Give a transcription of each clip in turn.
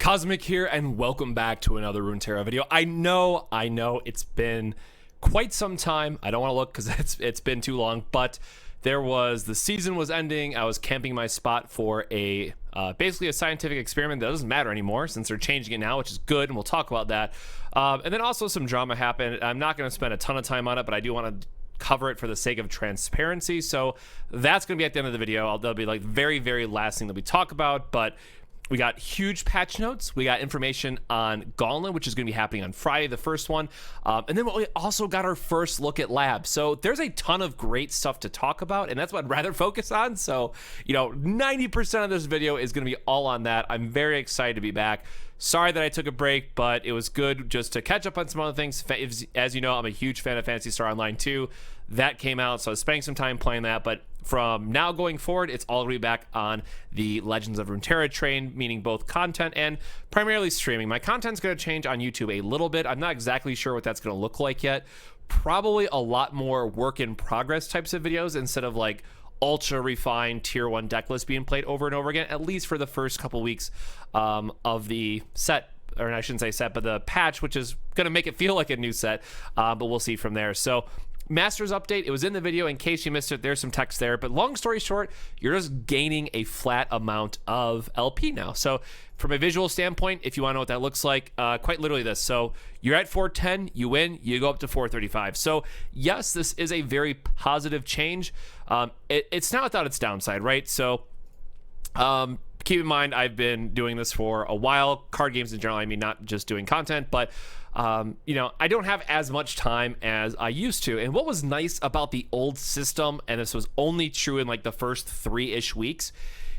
Cosmic here, and welcome back to another Runeterra video. I know it's been quite some time. I don't want to look because it's been too long, but the season was ending. I was camping my spot for a basically a scientific experiment that doesn't matter anymore since they're changing it now, which is good, and we'll talk about that. And then also some drama happened. I'm not going to spend a ton of time on it, but I do want to cover it for the sake of transparency. So that's going to be at the end of the video. That'll be like very last thing that we talk about, but we got huge patch notes. We got information on Gauntlet, which is going to be happening on Friday, the first one. And then we also got our first look at Lab. So there's a ton of great stuff to talk about, and that's what I'd rather focus on. So, 90% of this video is going to be all on that. I'm very excited to be back. Sorry that I took a break, but it was good just to catch up on some other things. As you know, I'm a huge fan of Phantasy Star Online 2. That came out, so I was spending some time playing that, but from now going forward, it's all going to be back on the Legends of Runeterra train, meaning both content and primarily streaming. My content's going to change on YouTube a little bit. I'm not exactly sure what that's going to look like yet. Probably a lot more work in progress types of videos instead of like ultra refined tier 1 deck list being played over and over again, at least for the first couple weeks of the set, or I shouldn't say set, but the patch, which is going to make it feel like a new set, but we'll see from there. So Masters update, it was in the video. In case you missed it, there's some text there, but long story short, you're just gaining a flat amount of LP now. So from a visual standpoint, if you want to know what that looks like, quite literally this. So you're at 410, you win, you go up to 435. So yes, this is a very positive change. It's not without its downside, right? So keep in mind, I've been doing this for a while. Card games in general, I mean, not just doing content, but I don't have as much time as I used to. And what was nice about the old system, and this was only true in like the first 3-ish weeks,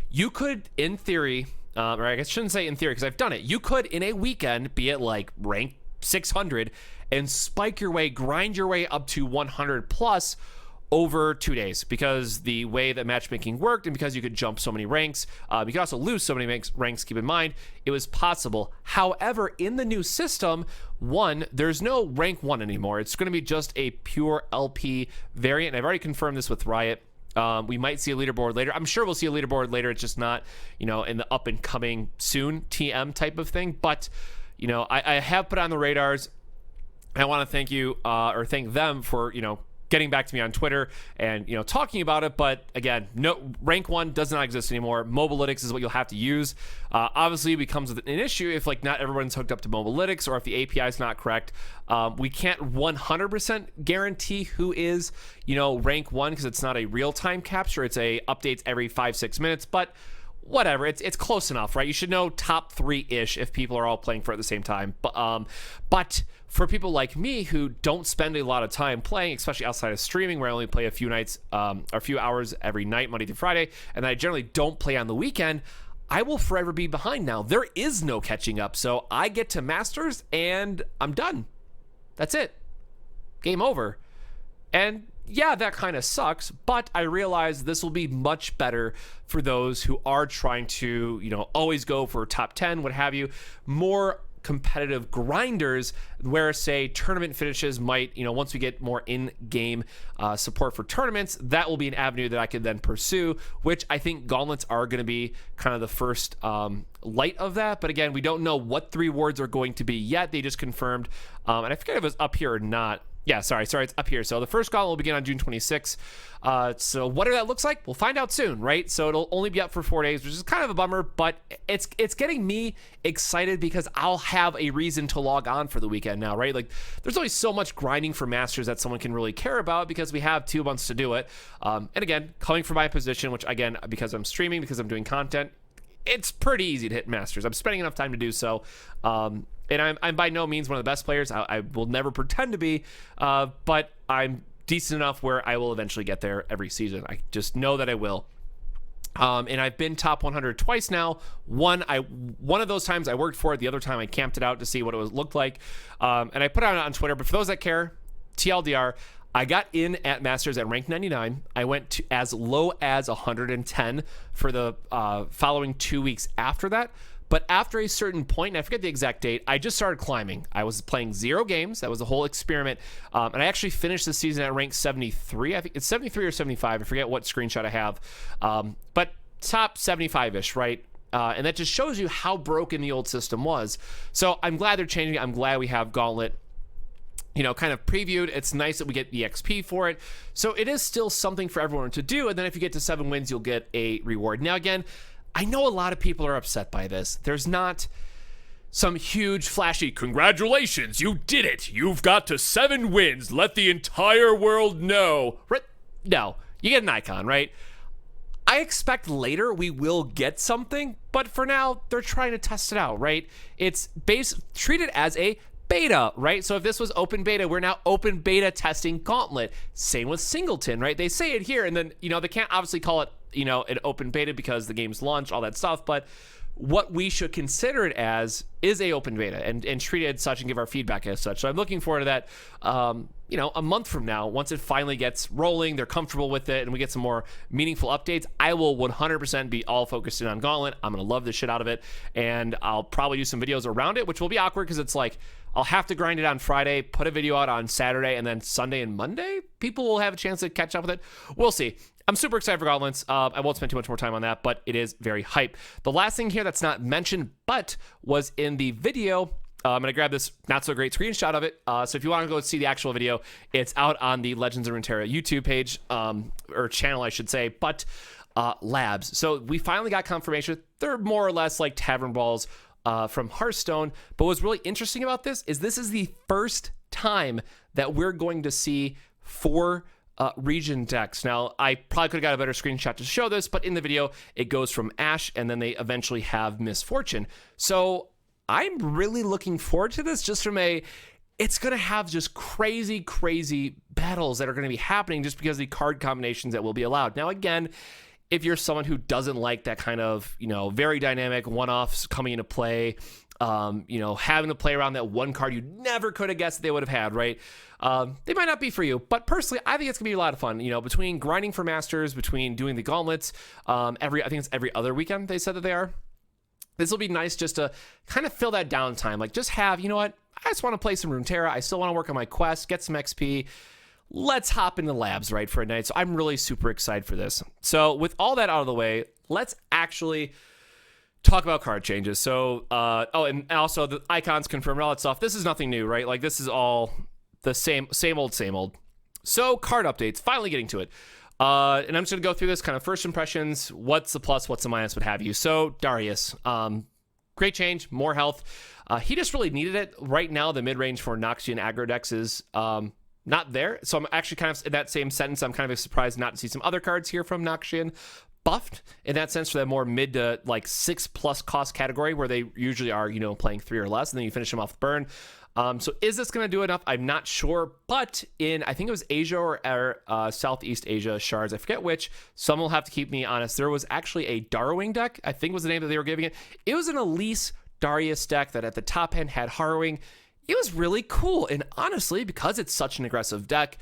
you could, in theory, or I guess I shouldn't say in theory because I've done it, you could in a weekend be at like rank 600 and spike your way, grind your way up to 100 plus over 2 days, because the way that matchmaking worked and because you could jump so many ranks, you could also lose so many ranks, keep in mind, it was possible. However, in the new system, there's no rank 1 anymore. It's going to be just a pure LP variant. And I've already confirmed this with Riot. We might see a leaderboard later. I'm sure we'll see a leaderboard later. It's just not, in the up and coming soon TM type of thing. But, I have put on the radars. I want to thank you, or thank them for, getting back to me on Twitter and talking about it. But again, no, rank 1 does not exist anymore. Mobalytics is what you'll have to use. Obviously it becomes an issue if like not everyone's hooked up to Mobalytics, or if the API is not correct. We can't 100% guarantee who is rank 1 because it's not a real-time capture. It's a updates every 5-6 minutes, but whatever, it's close enough, right? You should know top 3-ish if people are all playing for it at the same time. But for people like me who don't spend a lot of time playing, especially outside of streaming, where I only play a few nights, or a few hours every night, Monday through Friday, and I generally don't play on the weekend, I will forever be behind now. There is no catching up. So I get to Masters and I'm done. That's it. Game over. And yeah, that kind of sucks, but I realize this will be much better for those who are trying to, always go for top 10, what have you, more competitive grinders, where say tournament finishes might, once we get more in-game support for tournaments, that will be an avenue that I could then pursue, which I think Gauntlets are going to be kind of the first light of that. But again, we don't know what the rewards are going to be yet. They just confirmed, and I forget if it was up here or not. Yeah, sorry, it's up here. So the first gauntlet will begin on June 26th. So whatever that looks like, we'll find out soon, right? So it'll only be up for 4 days, which is kind of a bummer, but it's getting me excited because I'll have a reason to log on for the weekend now, right? Like, there's always so much grinding for Masters that someone can really care about because we have 2 months to do it. And again, coming from my position, which again, because I'm streaming, because I'm doing content, it's pretty easy to hit Masters. I'm spending enough time to do so. And I'm by no means one of the best players. I will never pretend to be, but I'm decent enough where I will eventually get there every season. I just know that I will. And I've been top 100 twice now. One of those times I worked for it. The other time I camped it out to see what it looked like. And I put it on Twitter. But for those that care, TLDR, I got in at Masters at rank 99. I went to as low as 110 for the following 2 weeks after that. But after a certain point, and I forget the exact date, I just started climbing. I was playing 0 games. That was the whole experiment. And I actually finished the season at rank 73. I think it's 73 or 75. I forget what screenshot I have. But top 75-ish, right? And that just shows you how broken the old system was. So I'm glad they're changing it. I'm glad we have Gauntlet, kind of previewed. It's nice that we get the XP for it. So it is still something for everyone to do. And then if you get to 7 wins, you'll get a reward. Now, again, I know a lot of people are upset by this. There's not some huge flashy, congratulations, you did it. You've got to 7 wins. Let the entire world know. Right? No, you get an icon, right? I expect later we will get something, but for now, they're trying to test it out, right? It's treated as a beta, right? So if this was open beta, we're now open beta testing Gauntlet. Same with Singleton, right? They say it here, and then, they can't obviously call it, an open beta because the game's launched, all that stuff, but what we should consider it as is a open beta and treat it as such and give our feedback as such. So I'm looking forward to that, a month from now, once it finally gets rolling, they're comfortable with it, and we get some more meaningful updates. I will 100% be all focused in on Gauntlet. I'm going to love the shit out of it, and I'll probably do some videos around it, which will be awkward because it's like I'll have to grind it on Friday, put a video out on Saturday, and then Sunday and Monday, people will have a chance to catch up with it. We'll see. I'm super excited for Gauntlets. I won't spend too much more time on that, but it is very hype. The last thing here that's not mentioned, but was in the video, I'm going to grab this not so great screenshot of it. So if you want to go see the actual video, it's out on the Legends of Runeterra YouTube page, or channel, I should say, but labs. So we finally got confirmation. They're more or less like tavern balls from Hearthstone. But what's really interesting about this is the first time that we're going to see 4 region decks. Now, I probably could have got a better screenshot to show this, but in the video, it goes from Ash, and then they eventually have Misfortune. So I'm really looking forward to this, just from it's going to have just crazy, crazy battles that are going to be happening just because of the card combinations that will be allowed. Now, again, if you're someone who doesn't like that kind of, very dynamic one-offs coming into play, having to play around that one card you never could have guessed that they would have had, right? They might not be for you, but personally, I think it's gonna be a lot of fun. Between grinding for masters, between doing the gauntlets, I think it's every other weekend they said that they are. This will be nice just to kind of fill that downtime. Like, just have, I just want to play some Runeterra. I still want to work on my quest, get some XP. Let's hop into labs, right, for a night. So I'm really super excited for this. So with all that out of the way, let's actually talk about card changes. So, and also the icons confirmed, all that stuff. This is nothing new, right? Like, this is all the same old. So card updates, finally getting to it. And I'm just gonna go through this kind of first impressions. What's the plus, what's the minus, what have you. So Darius, great change, more health. He just really needed it. Right now, the mid-range for Noxian aggro decks is not there. So I'm actually kind of, in that same sentence, I'm kind of surprised not to see some other cards here from Noxian buffed in that sense for that more mid to like 6+ cost category where they usually are, playing 3 or less, and then you finish them off with burn. So is this going to do enough? I'm not sure, but I think it was Asia or Southeast Asia shards, I forget which, some will have to keep me honest, there was actually a Darrowing deck, I think was the name that they were giving it. It was an Elise Darius deck that at the top end had Harrowing. It was really cool, and honestly, because it's such an aggressive deck,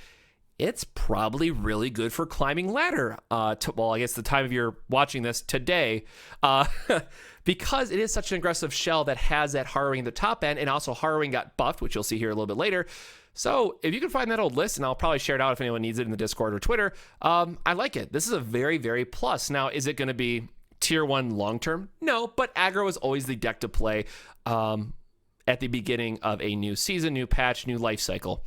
it's probably really good for climbing ladder. I guess the time of you're watching this today, because it is such an aggressive shell that has that Harrowing at the top end, and also Harrowing got buffed, which you'll see here a little bit later. So if you can find that old list, and I'll probably share it out if anyone needs it in the Discord or Twitter, I like it. This is a very, very plus. Now, is it going to be tier 1 long-term? No, but aggro is always the deck to play at the beginning of a new season, new patch, new life cycle.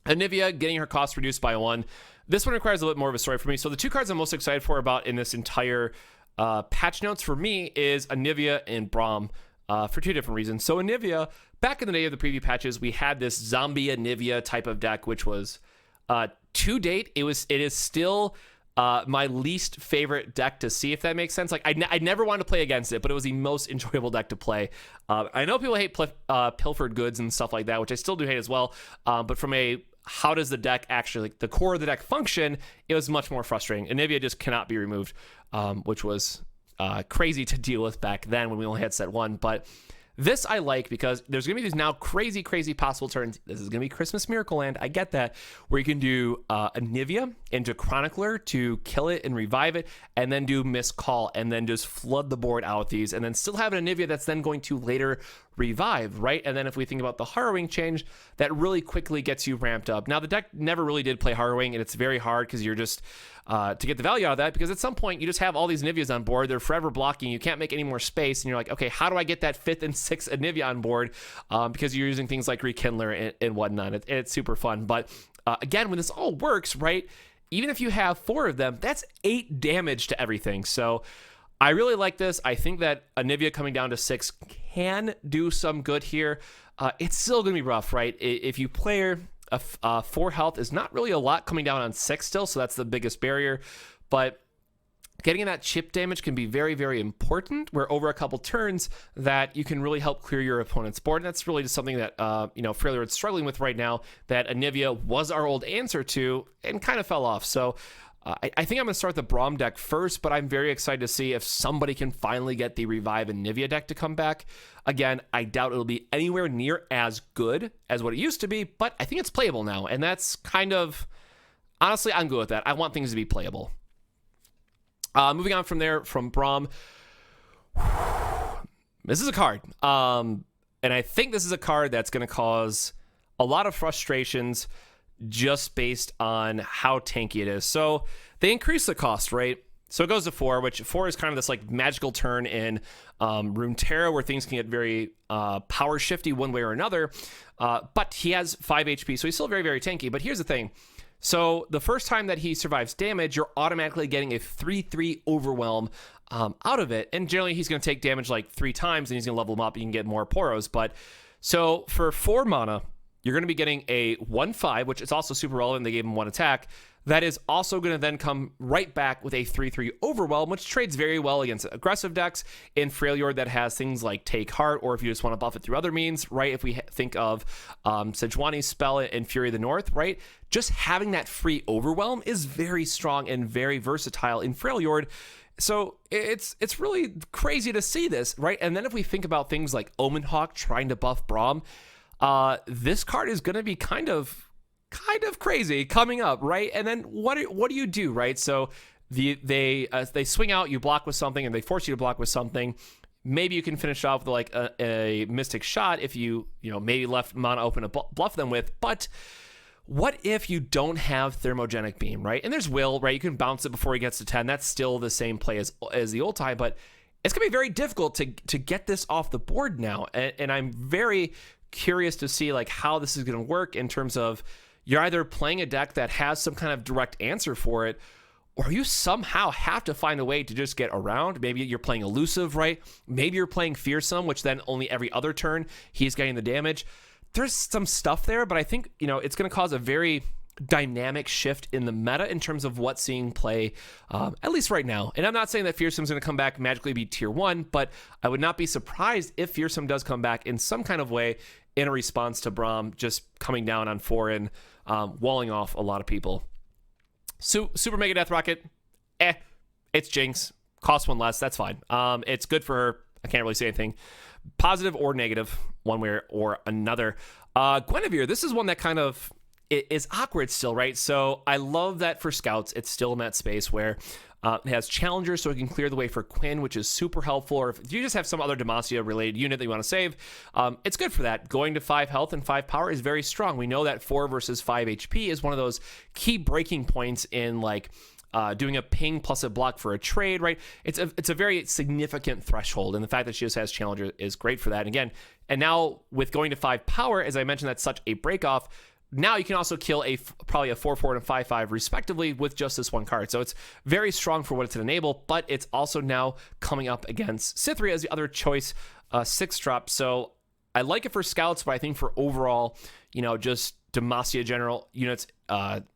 Anivia getting her cost reduced by 1. This one requires a little bit more of a story for me. So the 2 cards I'm most excited for about in this entire patch notes for me is Anivia and Brom for 2 different reasons. So Anivia, back in the day of the preview patches, we had this zombie Anivia type of deck, which was to date, it is still my least favorite deck to see, if that makes sense. Like, I never wanted to play against it, but it was the most enjoyable deck to play. I know people hate pilfered goods and stuff like that, which I still do hate as well. But from how does the deck actually, like the core of the deck function, it was much more frustrating. Anivia just cannot be removed, which was crazy to deal with back then when we only had set 1. But This I like because there's going to be these now crazy, crazy possible turns. This is going to be Christmas Miracle Land. I get that. Where you can do Anivia into Chronicler to kill it and revive it, and then do Miscall, and then just flood the board out with these, and then still have an Anivia that's then going to later revive, right? And then if we think about the Harrowing change, that really quickly gets you ramped up. Now, the deck never really did play Harrowing, and it's very hard because you're just to get the value out of that, because at some point you just have all these Anivias on board. They're forever blocking. You can't make any more space, and you're like, okay, how do I get that 5th and 6th Anivia on board? Because you're using things like Rekindler and whatnot. It's super fun. But again, when this all works, right, even if you have 4 of them, that's 8 damage to everything. So I really like this. I think that Anivia coming down to 6 can do some good here. It's still going to be rough, right? If you play 4 health is not really a lot coming down on 6 still, so that's the biggest barrier. But getting that chip damage can be very, very important, where over a couple turns that you can really help clear your opponent's board. And that's really just something that, Freljord's struggling with right now, that Anivia was our old answer to and kind of fell off. So I think I'm going to start the Brom deck first, but I'm very excited to see if somebody can finally get the Revive Anivia deck to come back. Again, I doubt it'll be anywhere near as good as what it used to be, but I think it's playable now, and that's kind of... Honestly, I'm good with that. I want things to be playable. Moving on from there, from Brom. This is a card. And I think this is a card that's going to cause a lot of frustrations just based on how tanky it is. So they increase the cost, right? So it goes to 4, which 4 is kind of this like magical turn in Runeterra, where things can get very power shifty one way or another. But he has 5 HP, so he's still very, very tanky. But here's the thing. So the first time that he survives damage, you're automatically getting a 3/3 overwhelm out of it. And generally, he's going to take damage like 3 times, and he's going to level him up. You can get more Poros. But so for 4 mana, you're going to be getting a 1/5, which is also super relevant. They gave him 1 attack. That is also going to then come right back with a 3/3 overwhelm, which trades very well against aggressive decks in Freljord that has things like Take Heart, or if you just want to buff it through other means, right? If we think of Sejuani's spell in Fury of the North, right? Just having that free overwhelm is very strong and very versatile in Freljord. So it's really crazy to see this, right? And then if we think about things like Omen Hawk trying to buff Brom, this card is going to be kind of crazy coming up, right? And then what do you do, right? So they swing out, you block with something, and they force you to block with something. Maybe you can finish off with like a Mystic Shot if you maybe left mana open to bluff them with. But what if you don't have Thermogenic Beam, right? And there's Will, right? You can bounce it before he gets to 10. That's still the same play as the old time, but it's gonna be very difficult to get this off the board now. And I'm very curious to see like how this is gonna work in terms of, you're either playing a deck that has some kind of direct answer for it, or you somehow have to find a way to just get around. Maybe you're playing Elusive, right? Maybe you're playing Fearsome, which then only every other turn he's getting the damage. There's some stuff there, but I think, it's going to cause a very dynamic shift in the meta in terms of what's seeing play, at least right now. And I'm not saying that Fearsome's going to come back magically be tier 1, but I would not be surprised if Fearsome does come back in some kind of way in a response to Brom just coming down on 4 and walling off a lot of people. Super Mega Death Rocket, it's Jinx. Costs 1 less, that's fine. It's good for her. I can't really say anything positive or negative one way or another. Guinevere, this is one that kind of is awkward still, right? So I love that for Scouts, it's still in that space where it has Challengers, so it can clear the way for Quinn, which is super helpful. Or if you just have some other Demacia-related unit that you want to save, it's good for that. Going to 5 health and 5 power is very strong. We know that 4 versus 5 HP is one of those key breaking points in like doing a ping plus a block for a trade, right? It's a very significant threshold, and the fact that she just has Challenger is great for that. And now with going to 5 power, as I mentioned, that's such a break-off. Now you can also kill probably a 4/4 and a 5/5 respectively with just this one card. So it's very strong for what it's going to enable, but it's also now coming up against Cytheria as the other choice 6-drop. So I like it for Scouts, but I think for overall, just Demacia general units,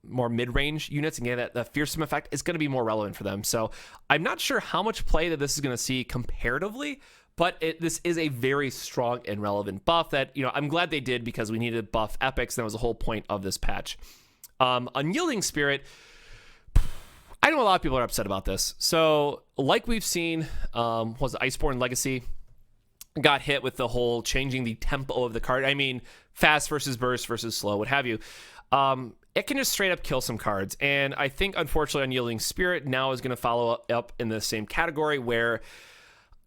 more mid-range units, and get that Fearsome effect is going to be more relevant for them. So I'm not sure how much play that this is going to see comparatively, but this is a very strong and relevant buff that, I'm glad they did, because we needed to buff epics, and that was the whole point of this patch. Unyielding Spirit, I know a lot of people are upset about this. So like we've seen, was it Iceborne Legacy? got hit with the whole changing the tempo of the card. I mean, fast versus burst versus slow, what have you. It can just straight up kill some cards. And I think, unfortunately, Unyielding Spirit now is going to follow up in the same category, where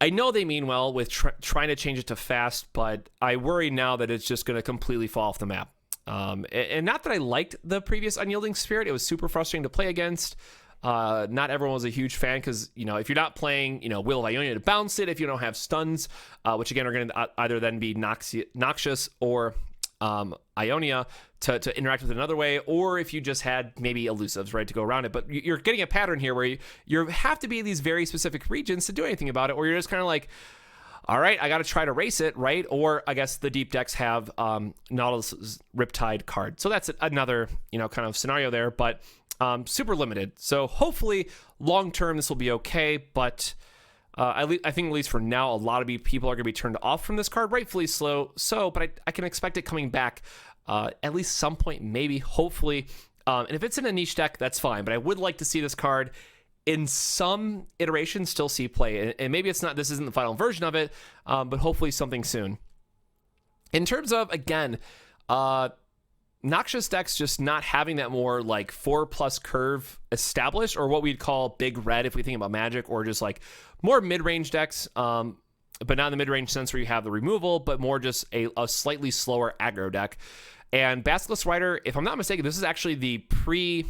I know they mean well with trying to change it to fast, but I worry now that it's just going to completely fall off the map. And not that I liked the previous Unyielding Spirit. It was super frustrating to play against. Not everyone was a huge fan because, if you're not playing, Will of Ionia to bounce it, if you don't have stuns, which again are going to either then be Noxious or Ionia to interact with it another way, or if you just had maybe elusives, right, to go around it. But you're getting a pattern here where you have to be in these very specific regions to do anything about it, or you're just kind of like, all right, I got to try to race it, right? Or I guess the deep decks have Nautilus Riptide card. So that's another, kind of scenario there, but super limited. So hopefully long-term this will be okay, but I think at least for now, a lot of people are going to be turned off from this card, rightfully so, but I can expect it coming back at least some point, maybe, hopefully. And if it's in a niche deck, that's fine, but I would like to see this card in some iteration still see play. And maybe this isn't the final version of it, but hopefully something soon. In terms of, again, Noxious decks just not having that more like 4+ curve established, or what we'd call big red if we think about Magic, or just like more mid-range decks, but not in the mid-range sense where you have the removal, but more just a slightly slower aggro deck. And Basilisk Rider, if I'm not mistaken, this is actually the preview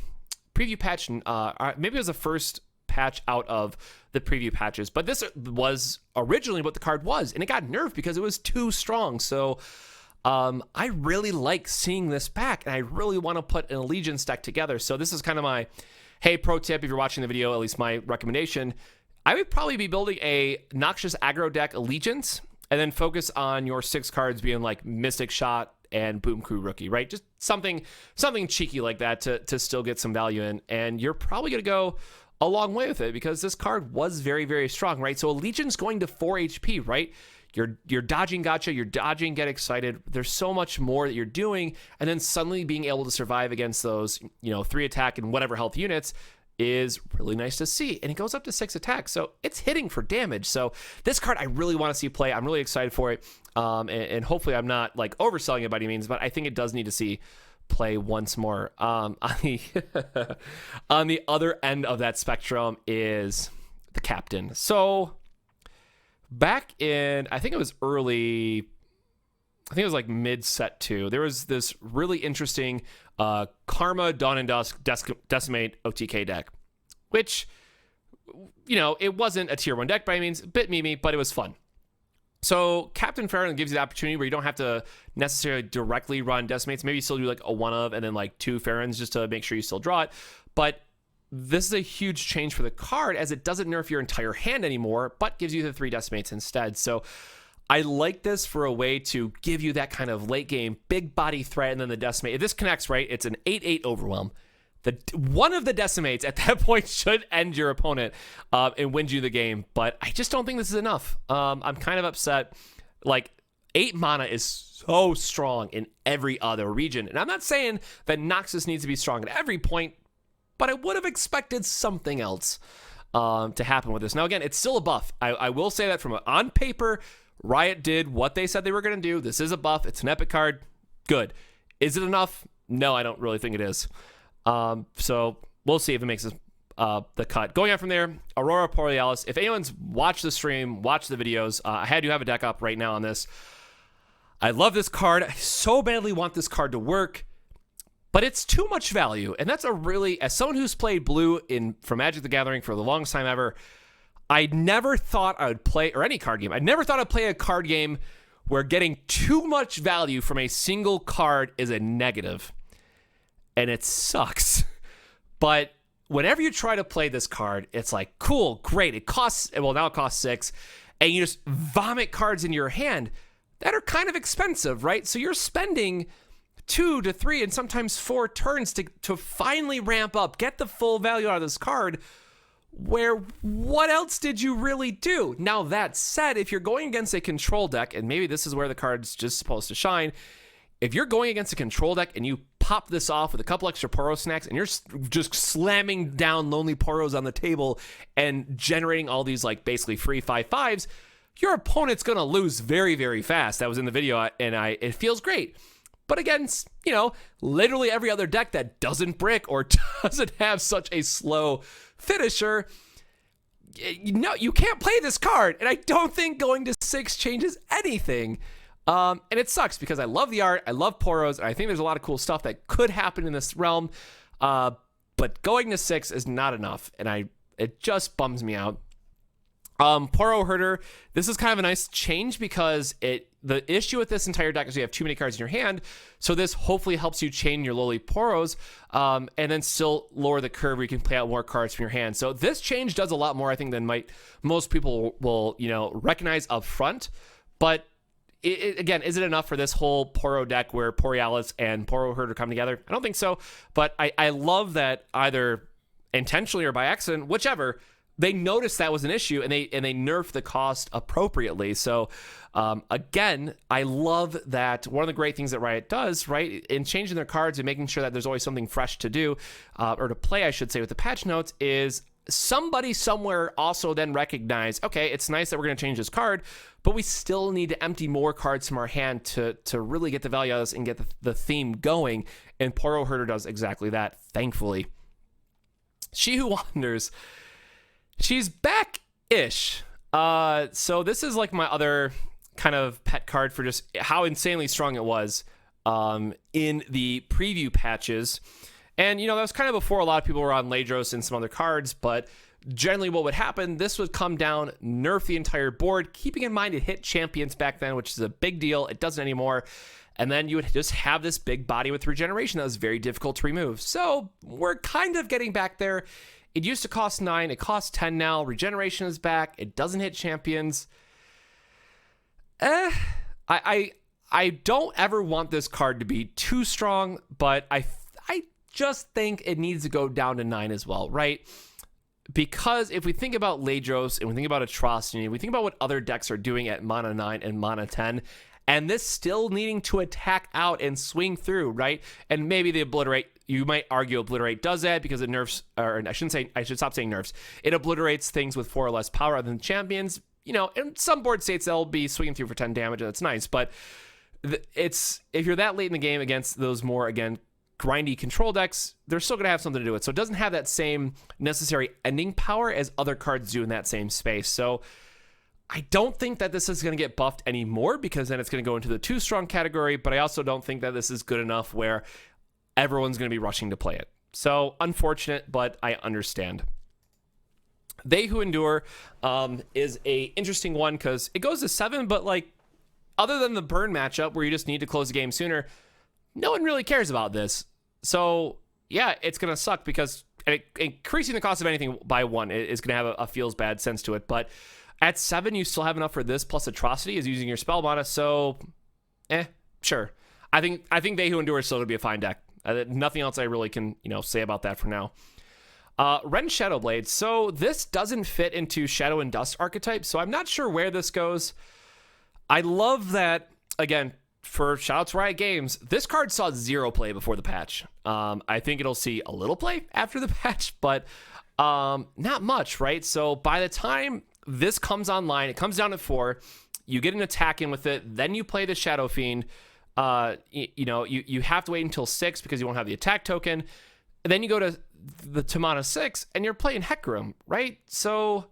patch, maybe it was the first patch out of the preview patches, but this was originally what the card was, and it got nerfed because it was too strong. So I really like seeing this back, and I really want to put an Allegiance deck together. So this is kind of my, hey, pro tip, if you're watching the video, at least my recommendation. I would probably be building a Noxious aggro deck Allegiance, and then focus on your 6 cards being like Mystic Shot and Boom Crew Rookie, right? Just something cheeky like that to still get some value in, and you're probably going to go a long way with it because this card was very, very strong, right? So Allegiance going to 4 HP, right? You're dodging gotcha, you're dodging get excited. There's so much more that you're doing, and then suddenly being able to survive against those, 3 attack and whatever health units is really nice to see. And it goes up to 6 attacks, so it's hitting for damage. So this card I really want to see play. I'm really excited for it, and hopefully I'm not like overselling it by any means, but I think it does need to see play once more. On the other end of that spectrum is the Captain. So back in, I think it was like mid set 2, there was this really interesting Karma Dawn and Dusk Decimate OTK deck, which, it wasn't a tier 1 deck by any means, a bit memey, but it was fun. So Captain Farron gives you the opportunity where you don't have to necessarily directly run Decimates. Maybe you still do like a 1 of and then like 2 Farrons just to make sure you still draw it. But this is a huge change for the card, as it doesn't nerf your entire hand anymore, but gives you the 3 Decimates instead. So I like this for a way to give you that kind of late game big body threat, and then the Decimate. If this connects, right, it's an 8/8 overwhelm. One of the Decimates at that point should end your opponent and win you the game, but I just don't think this is enough. I'm kind of upset. Like, 8 mana is so strong in every other region, and I'm not saying that Noxus needs to be strong at every point, but I would have expected something else to happen with this. Now, again, it's still a buff. I will say that on paper, Riot did what they said they were going to do. This is a buff. It's an epic card. Good. Is it enough? No, I don't really think it is. So we'll see if it makes the cut. Going on from there, Aurora Borealis. If anyone's watched the stream, watched the videos, I had to have a deck up right now on this. I love this card. I so badly want this card to work, but it's too much value. And that's as someone who's played blue for Magic the Gathering for the longest time ever, I never thought I would play, or any card game, I never thought I'd play a card game where getting too much value from a single card is a negative. And it sucks. But whenever you try to play this card, it's like, cool, great. Now it costs 6, and you just vomit cards into your hand that are kind of expensive, right? So you're spending 2 to 3 and sometimes 4 turns to finally ramp up, get the full value out of this card, where what else did you really do? Now, that said, if you're going against a control deck, and maybe this is where the card's just supposed to shine, if you're going against a control deck and you pop this off with a couple extra Poro snacks and you're just slamming down Lonely Poros on the table and generating all these like basically free 5/5s, your opponent's going to lose very, very fast. That was in the video, and it feels great. But against, literally every other deck that doesn't brick or doesn't have such a slow finisher, you can't play this card. And I don't think going to 6 changes anything. And it sucks because I love the art, I love Poros, and I think there's a lot of cool stuff that could happen in this realm. But going to 6 is not enough, and it just bums me out. Poro Herder, this is kind of a nice change because the issue with this entire deck is you have too many cards in your hand, so this hopefully helps you chain your lowly Poros, and then still lower the curve where you can play out more cards from your hand. So this change does a lot more, I think, than most people will recognize up front. But again, is it enough for this whole Poro deck where Borealis and Poro Herder come together? I don't think so, but I love that either intentionally or by accident, whichever, they noticed that was an issue and they nerfed the cost appropriately. So again, I love that one of the great things that Riot does, right, in changing their cards and making sure that there's always something fresh to do, or to play, I should say, with the patch notes, is somebody somewhere also then recognize, okay, it's nice that we're going to change this card, but we still need to empty more cards from our hand to really get the value out of this and get the theme going. And Poro Herder does exactly that, thankfully. She Who Wanders, she's back-ish. So this is like my other kind of pet card for just how insanely strong it was in the preview patches. And, that was kind of before a lot of people were on Ladros and some other cards, but generally what would happen, this would come down, nerf the entire board, keeping in mind it hit champions back then, which is a big deal. It doesn't anymore. And then you would just have this big body with regeneration that was very difficult to remove. So we're kind of getting back there. It used to cost 9, it costs 10 now. Regeneration is back. It doesn't hit champions. I don't ever want this card to be too strong, but I just think it needs to go down to 9 as well, right? Because if we think about Ladros and we think about Atrocity, we think about what other decks are doing at mana 9 and mana 10, and this still needing to attack out and swing through, right? And maybe the Obliterate, you might argue Obliterate does that because it nerfs, or I should stop saying nerfs. It obliterates things with 4 or less power other than champions. In some board states, they'll be swinging through for 10 damage, and that's nice. But if you're that late in the game against those more, again, grindy control decks, they're still going to have something to do with it. So it doesn't have that same necessary ending power as other cards do in that same space. So I don't think that this is going to get buffed anymore because then it's going to go into the too strong category, but I also don't think that this is good enough where everyone's going to be rushing to play it. So unfortunate, but I understand. They Who Endure is a interesting one because it goes to 7, but other than the burn matchup where you just need to close the game sooner, no one really cares about this. So yeah, it's going to suck because increasing the cost of anything by 1 is going to have a feels bad sense to it. But at 7, you still have enough for this plus Atrocity is using your spell mana. So, sure. I think They Who Endure is still going to be a fine deck. Nothing else I really can say about that for now. Ren Shadowblade. So this doesn't fit into Shadow and Dust archetype. So I'm not sure where this goes. I love that, again, for shoutouts Riot Games, this card saw 0 play before the patch. I think it'll see a little play after the patch, but not much, right? So by the time this comes online, it comes down at 4, you get an attack in with it, then you play the Shadow Fiend. You have to wait until 6 because you won't have the attack token. And then you go to mana 6 and you're playing Hecarim, right? So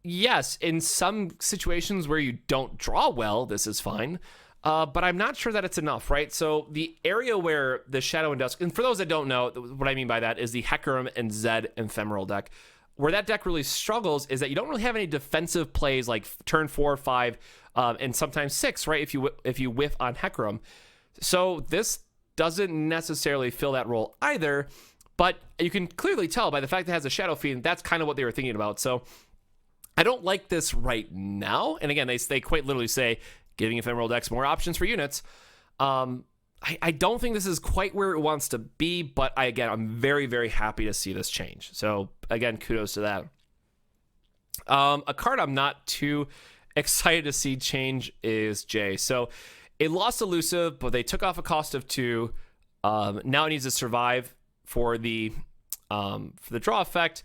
yes, in some situations where you don't draw well, this is fine. But I'm not sure that it's enough, right? So the area where the Shadow and Dusk, and for those that don't know, what I mean by that is the Hecarim and Zed Ephemeral deck. Where that deck really struggles is that you don't really have any defensive plays like turn 4 or 5, and sometimes 6, right? If you whiff on Hecarim. So this doesn't necessarily fill that role either, but you can clearly tell by the fact that it has a Shadow Fiend, that's kind of what they were thinking about. So I don't like this right now. And again, they quite literally say, giving Ephemeral decks more options for units. I don't think this is quite where it wants to be, but I'm very, very happy to see this change. So again, kudos to that. A card I'm not too excited to see change is Jay. So it lost elusive, but they took off a cost of 2. Now it needs to survive for the draw effect.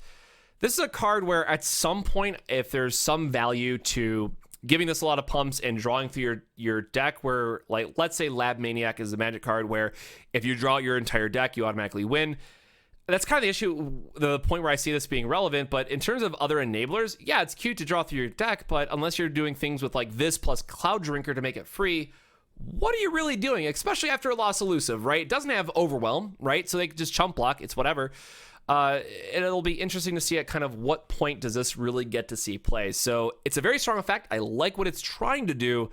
This is a card where at some point, if there's some value to giving this a lot of pumps and drawing through your deck, where, like, let's say Lab Maniac is a Magic card where if you draw your entire deck, you automatically win. That's kind of the issue, the point where I see this being relevant. But in terms of other enablers, yeah, it's cute to draw through your deck, but unless you're doing things with like this plus Cloud Drinker to make it free, what are you really doing? Especially after a loss elusive, right? It doesn't have Overwhelm, right? So they can just chump block. It's whatever. It'll be interesting to see at kind of what point does this really get to see play. So it's a very strong effect. I like what it's trying to do,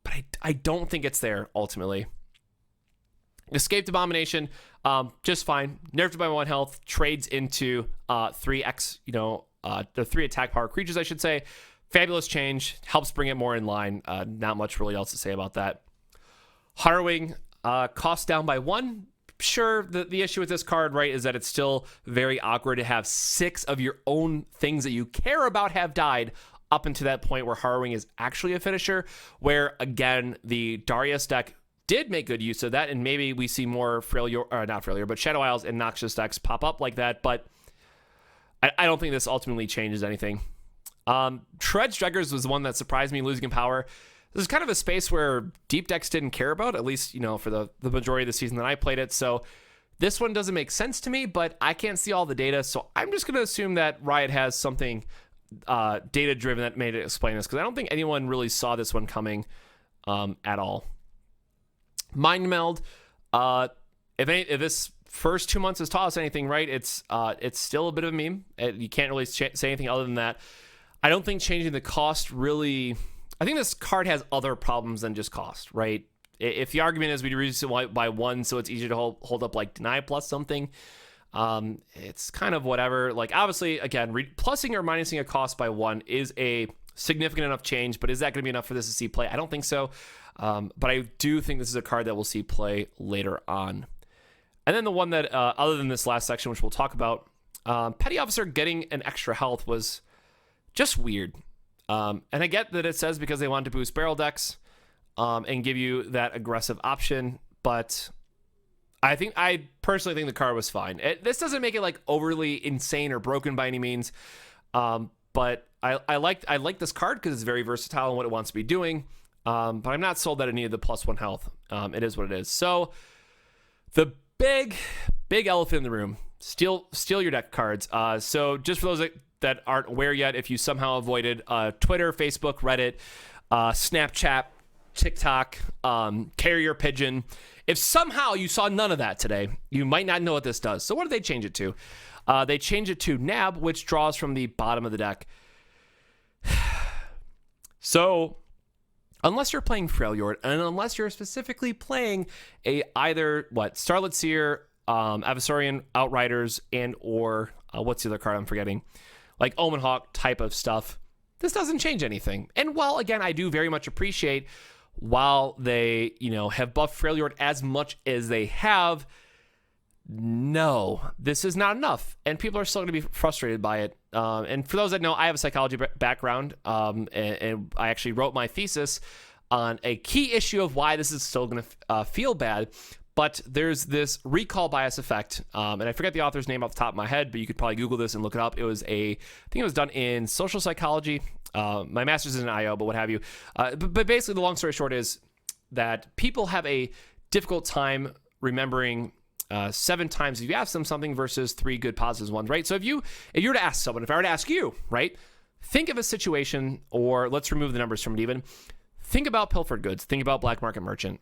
but I don't think it's there ultimately. Escaped Abomination, just fine. Nerfed by 1 health, trades into 3x, the 3 attack power creatures, I should say. Fabulous change, helps bring it more in line. Not much really else to say about that. Harrowing, cost down by 1. Sure, the issue with this card, right, is that it's still very awkward to have 6 of your own things that you care about have died up until that point where Harrowing is actually a finisher, where, again, the Darius deck did make good use of that, and maybe we see more Freljord, or not Freljord, but Shadow Isles and Noxious decks pop up like that, but I don't think this ultimately changes anything. Tread's Dreggers was the one that surprised me losing in power. This is kind of a space where deep decks didn't care about, at least, for the majority of the season that I played it. So this one doesn't make sense to me, but I can't see all the data. So I'm just going to assume that Riot has something data-driven that made it explain this, because I don't think anyone really saw this one coming at all. Mind Meld, if this first 2 months has taught us anything, right, it's still a bit of a meme. You can't really say anything other than that. I don't think changing the cost really... I think this card has other problems than just cost, right? If the argument is we reduce it by 1 so it's easier to hold up like Deny plus something, it's kind of whatever. Like, obviously, again, plussing or minusing a cost by 1 is a significant enough change, but is that going to be enough for this to see play? I don't think so. But I do think this is a card that we'll see play later on. And then the one that, other than this last section, which we'll talk about, Petty Officer getting an extra health was just weird. And I get that it says because they want to boost barrel decks and give you that aggressive option, but I personally think the card was fine. This doesn't make it like overly insane or broken by any means, but I like this card because it's very versatile in what it wants to be doing, but I'm not sold that it needed the +1 health. It is what it is. So the big elephant in the room, steal your deck cards. So just for those that aren't aware yet, if you somehow avoided Twitter, Facebook, Reddit, Snapchat, TikTok, Carrier Pigeon, if somehow you saw none of that today, you might not know what this does. So what did they change it to? They changed it to Nab, which draws from the bottom of the deck. So unless you're playing Freljord, and unless you're specifically playing either Starlit Seer, Avasorian Outriders, and or what's the other card I'm forgetting? Like Omen Hawk type of stuff, this doesn't change anything. And while, again, I do very much appreciate while they, have buffed Freljord as much as they have, no, this is not enough. And people are still going to be frustrated by it. And for those that know, I have a psychology background, and I actually wrote my thesis on a key issue of why this is still going to feel bad. But there's this recall bias effect, and I forget the author's name off the top of my head, but you could probably Google this and look it up. I think it was done in social psychology. My master's is in IO, but what have you. But basically, the long story short is that people have a difficult time remembering 7 times if you ask them something versus 3 good positive ones, right? So if you were to ask someone, if I were to ask you, right, think of a situation, or let's remove the numbers from it even. Think about pilfered goods. Think about black market merchant.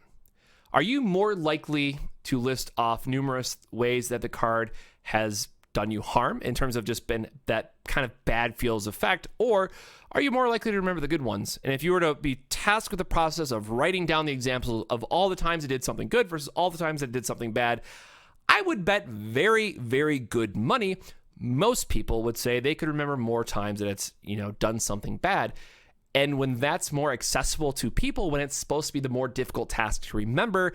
Are you more likely to list off numerous ways that the card has done you harm in terms of just been that kind of bad feels effect, or are you more likely to remember the good ones? And if you were to be tasked with the process of writing down the examples of all the times it did something good versus all the times it did something bad, I would bet very, very good money most people would say they could remember more times that it's, done something bad. And when that's more accessible to people, when it's supposed to be the more difficult task to remember,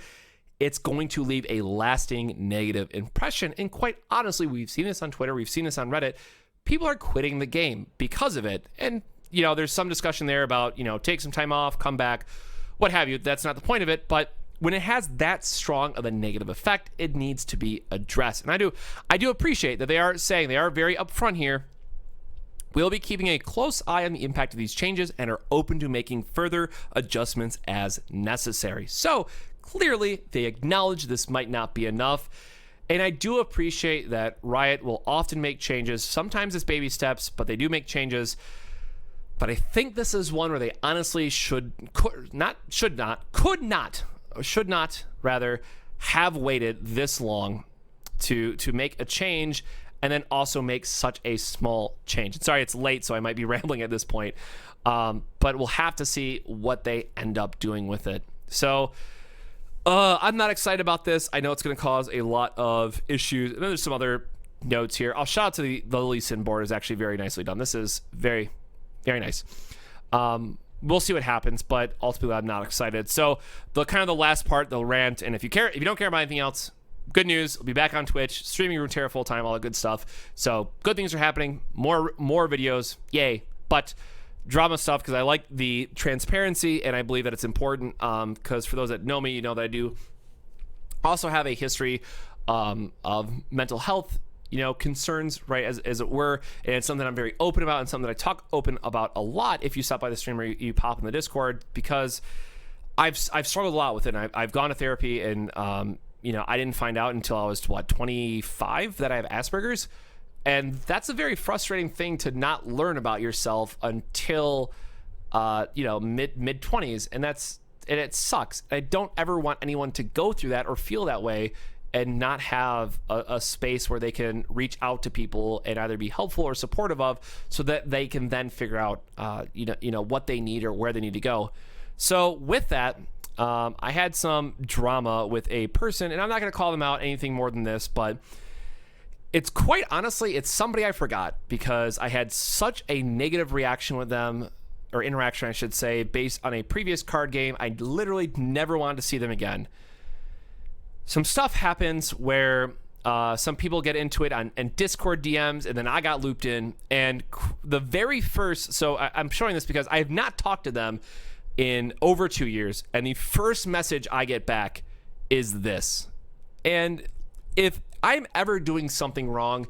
it's going to leave a lasting negative impression. And quite honestly, we've seen this on Twitter, we've seen this on Reddit. People are quitting the game because of it. And, there's some discussion there about, take some time off, come back, what have you. That's not the point of it. But when it has that strong of a negative effect, it needs to be addressed. And I do appreciate that they are saying, they are very upfront here. We'll be keeping a close eye on the impact of these changes and are open to making further adjustments as necessary. So clearly, they acknowledge this might not be enough. And I do appreciate that Riot will often make changes. Sometimes it's baby steps, but they do make changes. But I think this is one where they honestly should not have waited this long to make a change, and then also make such a small change. Sorry, it's late, so I might be rambling at this point. But we'll have to see what they end up doing with it. So I'm not excited about this. I know it's going to cause a lot of issues. And then there's some other notes here. I'll shout out to the Lee Sin board is actually very nicely done. This is very, very nice. We'll see what happens, but ultimately I'm not excited. So the last part, the rant, and if you don't care about anything else, good news. I'll be back on Twitch, streaming Runeterra full time, all that good stuff. So good things are happening. More videos, yay! But drama stuff, because I like the transparency and I believe that it's important. Because for those that know me, you know that I do also have a history of mental health, concerns, right, as it were, and it's something I'm very open about and something that I talk open about a lot. If you stop by the stream or you pop in the Discord, because I've struggled a lot with it. And I've gone to therapy, and I didn't find out until I was 25 that I have Asperger's, and that's a very frustrating thing to not learn about yourself until mid 20s, and it sucks. I don't ever want anyone to go through that or feel that way and not have a space where they can reach out to people and either be helpful or supportive of, so that they can then figure out what they need or where they need to go. So with that, I had some drama with a person, and I'm not going to call them out anything more than this, but it's quite honestly, it's somebody I forgot, because I had such a negative reaction with them, or interaction I should say, based on a previous card game. I literally never wanted to see them again. Some stuff happens where some people get into it on Discord DMs, and then I got looped in, and the very first, so I'm showing this because I have not talked to them in over 2 years, and the first message I get back is this. And if I'm ever doing something wrong,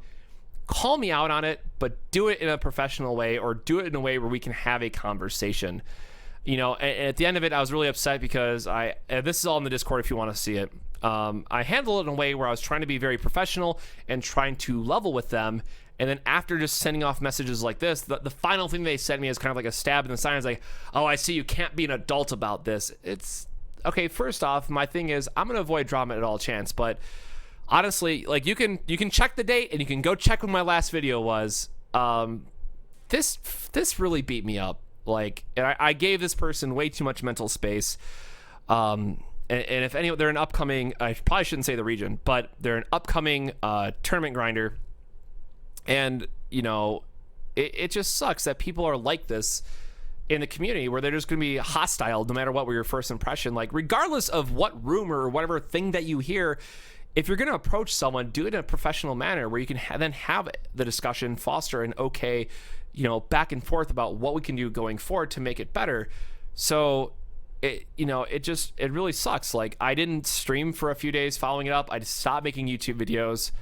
call me out on it, but do it in a professional way, or do it in a way where we can have a conversation. And at the end of it, I was really upset because this is all in the Discord if you want to see it. I handled it in a way where I was trying to be very professional and trying to level with them. And then after just sending off messages like this, the final thing they sent me is kind of like a stab in the side. It's like, oh, I see, you can't be an adult about this. It's okay. First off, my thing is I'm going to avoid drama at all chance. But honestly, like, you can check the date, and you can go check when my last video was. This really beat me up. Like, and I gave this person way too much mental space. And if they're an upcoming, I probably shouldn't say the region, but they're an upcoming tournament grinder. And, it just sucks that people are like this in the community, where they're just going to be hostile no matter what were your first impression. Like, regardless of what rumor or whatever thing that you hear, if you're going to approach someone, do it in a professional manner where you can then have the discussion, foster an okay, back and forth about what we can do going forward to make it better. So it really sucks. Like, I didn't stream for a few days following it up. I just stopped making YouTube videos.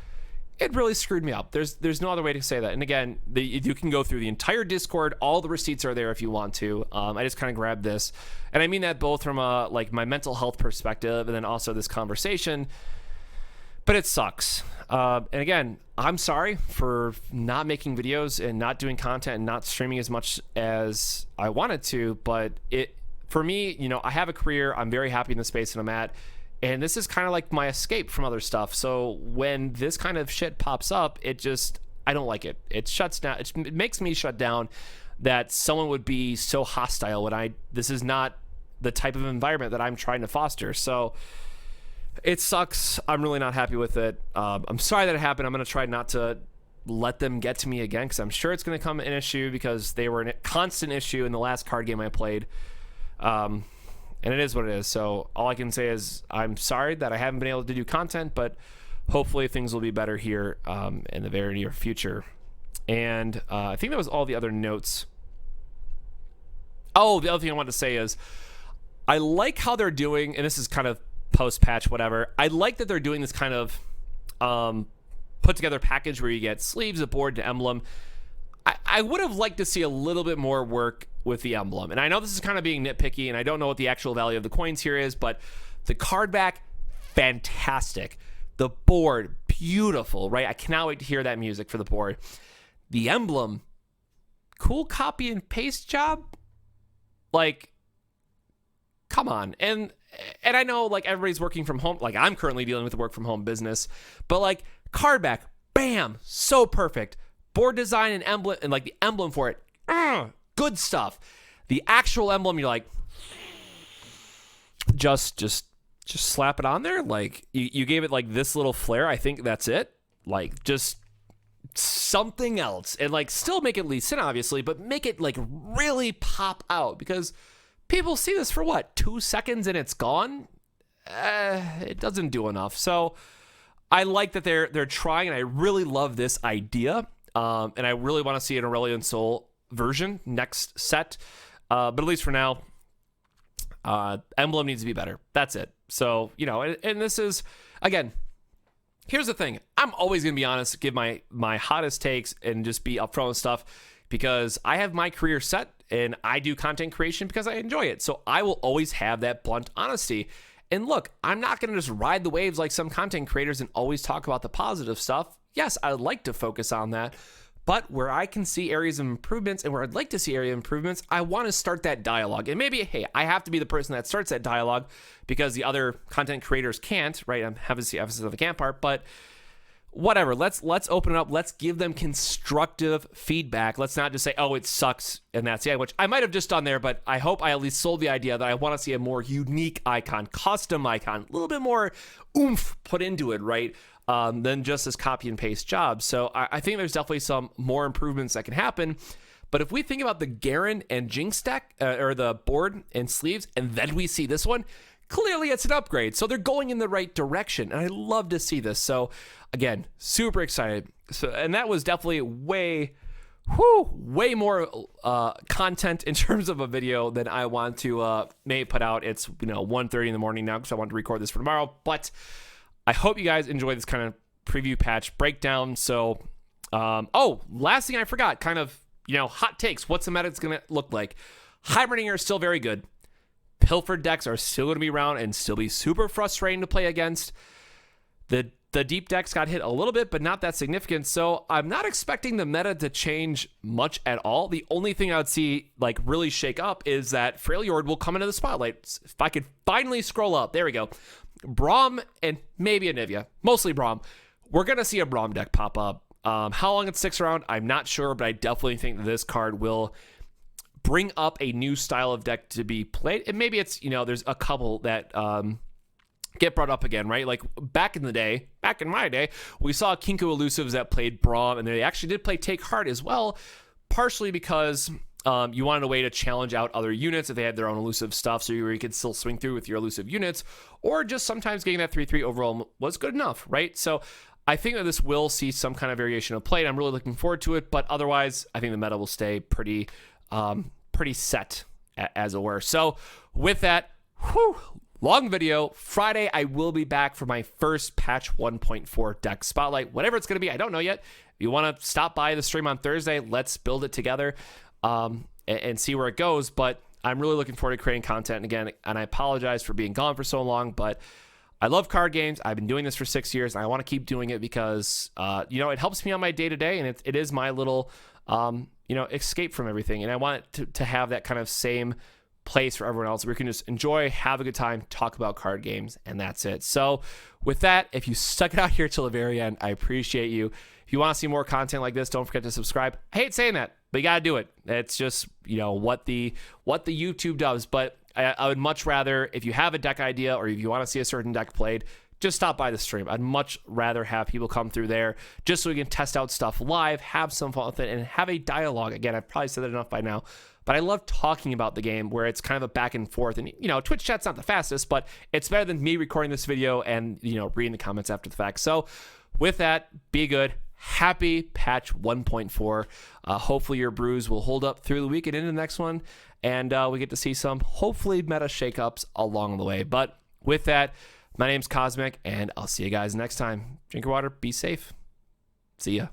It really screwed me up. There's no other way to say that. And again, you can go through the entire Discord. All the receipts are there if you want to. I just kind of grabbed this, and I mean that both from my mental health perspective, and then also this conversation. But it sucks. And again, I'm sorry for not making videos and not doing content and not streaming as much as I wanted to. But for me, I have a career. I'm very happy in the space that I'm at. And this is kind of like my escape from other stuff. So when this kind of shit pops up, I don't like it. It shuts down. It makes me shut down that someone would be so hostile when this is not the type of environment that I'm trying to foster. So it sucks. I'm really not happy with it. I'm sorry that it happened. I'm going to try not to let them get to me again, because I'm sure it's going to come an issue, because they were a constant issue in the last card game I played. And it is what it is. So all I can say is I'm sorry that I haven't been able to do content, but hopefully things will be better here in the very near future. And I think that was all the other notes. Oh, the other thing I wanted to say is I like how they're doing, and this is kind of post-patch, whatever. I like that they're doing this kind of put-together package where you get sleeves, a board, an emblem. I would have liked to see a little bit more work with the emblem. And I know this is kind of being nitpicky, and I don't know what the actual value of the coins here is, but the card back, fantastic. The board, beautiful, right? I cannot wait to hear that music for the board. The emblem, cool copy and paste job. Like, come on. And I know, like, everybody's working from home. Like, I'm currently dealing with the work from home business. But, like, card back, bam, so perfect. Board design and emblem, and, like, the emblem for it, good stuff. The actual emblem, you're like, just slap it on there. Like, you gave it, like, this little flair. I think that's it. Like, just something else. And, like, still make it Lee Sin, obviously, but make it, like, really pop out. Because people see this for, what, 2 seconds and it's gone? It doesn't do enough. So I like that they're trying, and I really love this idea. And I really want to see an Aurelion Sol version next set. But at least for now, emblem needs to be better. That's it. So, you know, and this is, again, here's the thing. I'm always going to be honest, give my hottest takes and just be upfront with stuff, because I have my career set and I do content creation because I enjoy it. So I will always have that blunt honesty. And look, I'm not going to just ride the waves like some content creators and always talk about the positive stuff. Yes, I'd like to focus on that. But where I can see areas of improvements and where I'd like to see area improvements, I want to start that dialogue. And maybe, hey, I have to be the person that starts that dialogue because the other content creators can't, right? I'm having the emphasis on the can't part, but whatever. Let's open it up. Let's give them constructive feedback. Let's not just say, oh, it sucks, and that's it, which I might have just done there, but I hope I at least sold the idea that I want to see a more unique icon, custom icon, a little bit more oomph put into it, right? Than just this copy and paste job. So I think there's definitely some more improvements that can happen. But if we think about the Garen and Jinx deck, or the board and sleeves, and then we see this one, clearly it's an upgrade. So they're going in the right direction. And I love to see this. So again, super excited. So, and that was definitely way more content in terms of a video than I want to maybe put out. It's 1:30 in the morning now because I want to record this for tomorrow. But I hope you guys enjoy this kind of preview patch breakdown. So, last thing I forgot, kind of, hot takes. What's the meta going to look like? Hibernating are still very good. Pilfered decks are still going to be around and still be super frustrating to play against. The deep decks got hit a little bit, but not that significant. So I'm not expecting the meta to change much at all. The only thing I would see like really shake up is that Freljord will come into the spotlight. If I could finally scroll up, there we go. Brom and maybe a Nivea, mostly Brom. We're going to see a Brom deck pop up. How long it sticks around, I'm not sure, but I definitely think that this card will bring up a new style of deck to be played. And maybe it's, there's a couple that get brought up again, right? Like back in my day, we saw Kinko Elusives that played Brom, and they actually did play Take Heart as well, partially because you wanted a way to challenge out other units if they had their own elusive stuff, so you could still swing through with your elusive units, or just sometimes getting that 3/3 overall was good enough, right? So I think that this will see some kind of variation of play, and I'm really looking forward to it, but otherwise, I think the meta will stay pretty set, as it were. So with that, long video. Friday, I will be back for my first patch 1.4 deck spotlight, whatever it's going to be. I don't know yet. If you want to stop by the stream on Thursday, let's build it together and see where it goes. But I'm really looking forward to creating content again. And I apologize for being gone for so long, but I love card games. I've been doing this for 6 years, and I want to keep doing it because, it helps me on my day-to-day, and it is my little, escape from everything. And I want it to have that kind of same place for everyone else where we can just enjoy, have a good time, talk about card games, and that's it. So with that, if you stuck it out here till the very end, I appreciate you. If you want to see more content like this, don't forget to subscribe. I hate saying that, but you got to do it. It's just, what the YouTube does. But I would much rather, if you have a deck idea or if you want to see a certain deck played, just stop by the stream. I'd much rather have people come through there just so we can test out stuff live, have some fun with it, and have a dialogue. Again, I've probably said that enough by now, but I love talking about the game where it's kind of a back and forth. And, Twitch chat's not the fastest, but it's better than me recording this video and, reading the comments after the fact. So with that, be good. Happy patch 1.4. Hopefully your brews will hold up through the week and into the next one. And we get to see some, hopefully, meta shakeups along the way. But with that, my name's Cosmic, and I'll see you guys next time. Drink your water. Be safe. See ya.